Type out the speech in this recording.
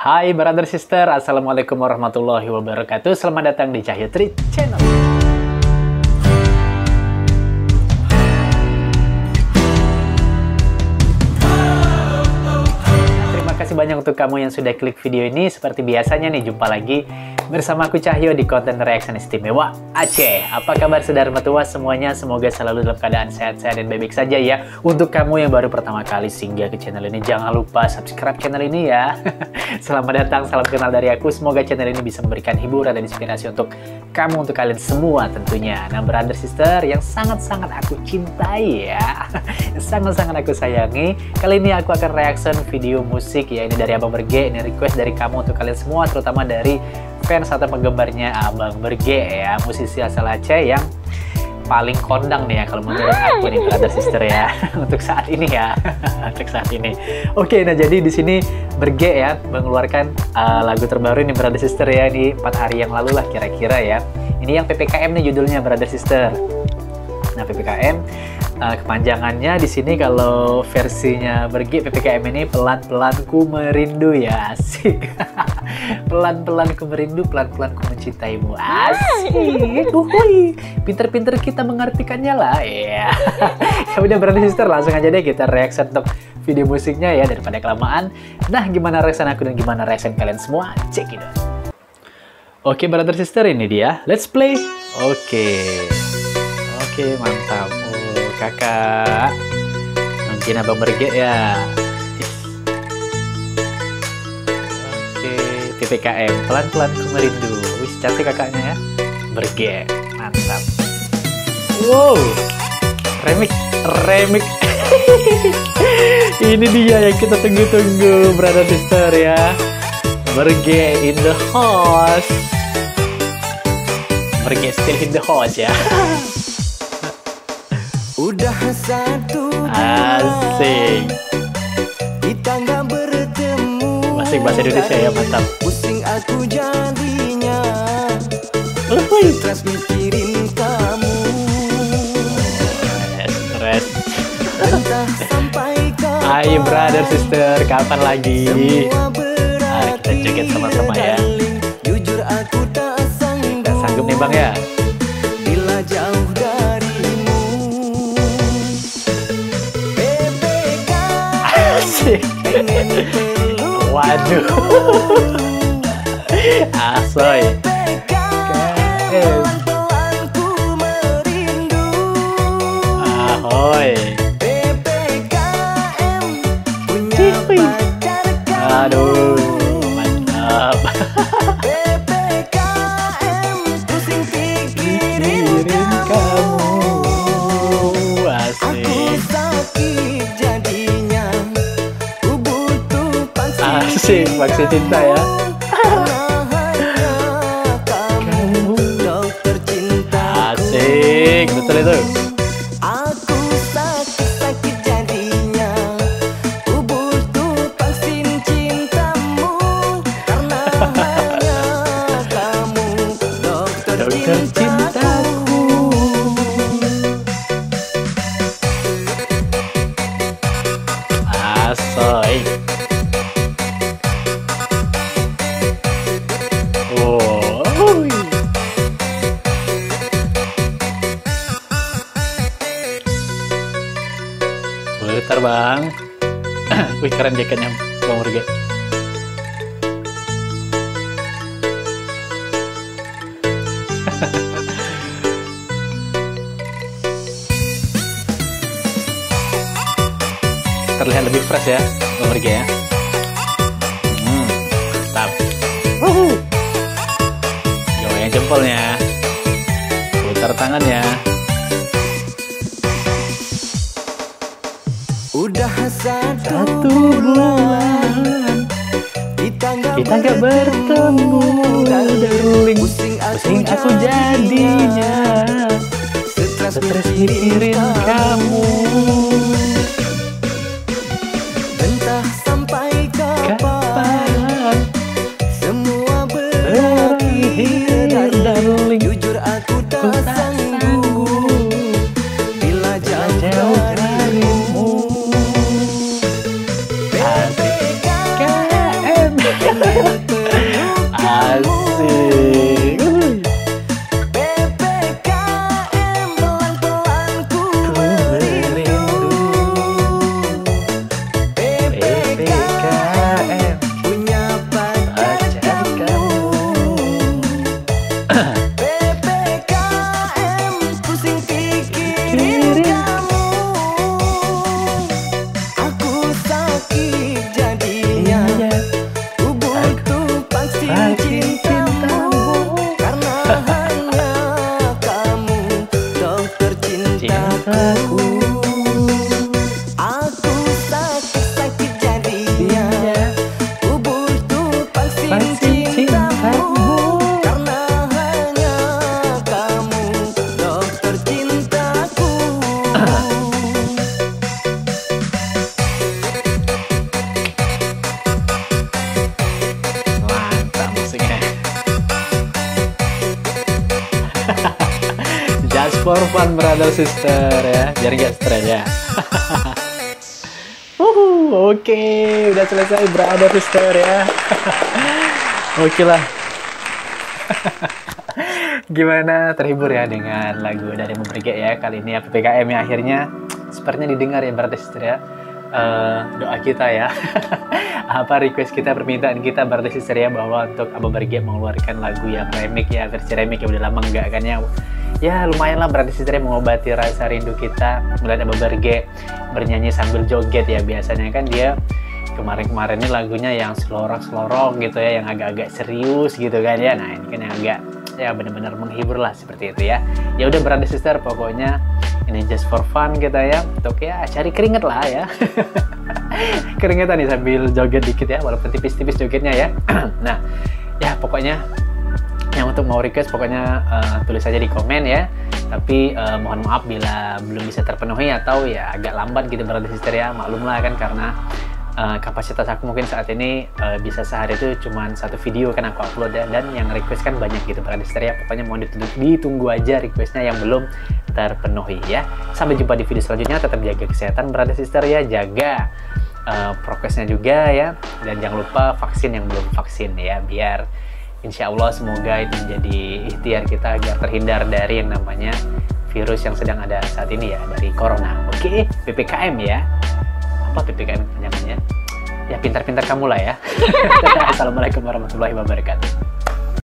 Hai brother sister, assalamualaikum warahmatullahi wabarakatuh. Selamat datang di Cahyo Treat Channel. Terima kasih banyak untuk kamu yang sudah klik video ini. Seperti biasanya nih, jumpa lagi bersama aku Cahyo di konten reaction istimewa Aceh. Apa kabar saudara mertua semuanya? Semoga selalu dalam keadaan sehat-sehat dan baik-baik saja ya. Untuk kamu yang baru pertama kali singgah ke channel ini, jangan lupa subscribe channel ini ya. Selamat datang, salam kenal dari aku. Semoga channel ini bisa memberikan hiburan dan inspirasi untuk kamu, untuk kalian semua tentunya. Nah, brother sister yang sangat-sangat aku cintai ya, yang sangat-sangat aku sayangi. Kali ini aku akan reaction video musik ya. Ini dari Abang Berge, ini request dari kamu untuk kalian semua, terutama dari fans atau penggemarnya Abang Berge ya, musisi asal Aceh yang paling kondang nih ya kalau menurut aku nih brother sister ya untuk saat ini ya. Untuk saat ini. Oke, nah jadi di sini Berge ya mengeluarkan lagu terbaru nih brother sister ya, di 4 hari yang lalu lah kira-kira ya. Ini yang PPKM nih judulnya brother sister. Nah, PPKM kepanjangannya di sini kalau versinya Berge, PPKM ini pelan-pelan ku merindu ya, asik. Pelan-pelan ku merindu, pelan-pelan ku mencintaimu, asik. Pinter-pinter kita mengartikannya lah ya. Ya udah brother sister, langsung aja deh kita reaction untuk video musiknya ya daripada kelamaan. Nah, gimana reaction aku dan gimana reaction kalian semua? Cek it out. Oke brother sister, ini dia. Let's play. Oke, mantap. Oh, kakak. Mungkin Abang Berge ya. Oke, PPKM. Pelan-pelan ku merindu. Wih, cantik kakaknya ya. Berge. Mantap. Wow. Remix. Ini dia yang kita tunggu-tunggu, brother sister ya. Berge in the house. Berge still in the house ya. Udah satu asik. Kita nggak bertemu. Masih bahasa Indonesia ya, mantap. Pusing aku jadinya. Stres mikirin kamu. Stres. Entah sampai kapan. Ayo brother sister, kapan lagi? Mari kita joget sama-sama ya. Jujur aku tak sanggup. Kita sanggup nih bang ya. Bila jauh darimu. Asik. Waduh. Asoy. Ahoy. Aduh, mantap. Pusing pikirin kamu. Asik. Aku sakit jadinya. Ku butuh Asik, maksud cinta ya. kamu dokter cinta. Asik, betul itu. Aku sakit jadinya. Ku butuh vaksin cintamu. Karena hanya kamu dokter cintaku. Asoy. Oh. Bentar bang. Wih, keren jaketnya Bang Berge. Terlihat lebih fresh ya Bang Berge ya. Mantap. Goyang jempolnya, putar tangannya. Udah satu bulan kita nggak bertemu, darling. Pusing aku jadinya, stres mikirin kamu. Entah sampai kapan semua berakhir, darling. Jujur aku tak sanggup bila jauh darimu. PPKM. pengen peluk Asik. PPKM pelan-pelan ku merindu. PPKM punya pacar kamu. PPKM pusing pikirin kamu. Aku sakit jadinya. Ku butuh vaksin cintamu. Karena hanya kamu dokter cintaku. Aku sakit jadinya. Ku butuh vaksin cintamu. Karena hanya kamu dokter cintaku. Mantap musiknya. Just for fun brother sister ya, biar gak stres ya. Oke, udah selesai brother sister ya. Oke lah. Gimana, terhibur ya dengan lagu dari Memberge ya kali ini ya, PPKM ya akhirnya sepertinya didengar ya brother sister ya. Doa kita ya. Apa request kita, permintaan kita brother sister ya, bahwa untuk Abah Berge mengeluarkan lagu yang remix ya, versi remix ya, udah lama enggak kan ya. Ya lumayan lah brother sister ya, mengobati rasa rindu kita melihat Abah Berge bernyanyi sambil joget ya. Biasanya kan dia kemarin-kemarin ini lagunya yang selorok-selorok gitu ya, yang agak-agak serius gitu kan ya. Nah ini kan yang agak ya benar-benar menghibur lah seperti itu ya. Ya udah brother sister, pokoknya ini just for fun kita ya, untuk ya cari keringet lah ya. Keringetan nih sambil joget dikit ya, walaupun tipis-tipis jogetnya ya. Nah ya pokoknya yang untuk mau request pokoknya tulis aja di komen ya. Tapi mohon maaf bila belum bisa terpenuhi atau ya agak lambat gitu brother sister ya, maklum lah kan, karena kapasitas aku mungkin saat ini bisa sehari itu cuma satu video kan aku upload ya, dan yang request kan banyak gitu brother sister ya. Pokoknya mohon ditunggu aja requestnya yang belum terpenuhi ya. Sampai jumpa di video selanjutnya, tetap jaga kesehatan brother sister ya, jaga prokesnya juga ya, dan jangan lupa vaksin yang belum vaksin ya, biar insya Allah semoga itu menjadi ikhtiar kita agar terhindar dari yang namanya virus yang sedang ada saat ini ya, dari corona. Oke, PPKM ya. Apa PPKM panjangannya? Ya pintar-pintar kamu lah ya. Assalamualaikum warahmatullahi wabarakatuh.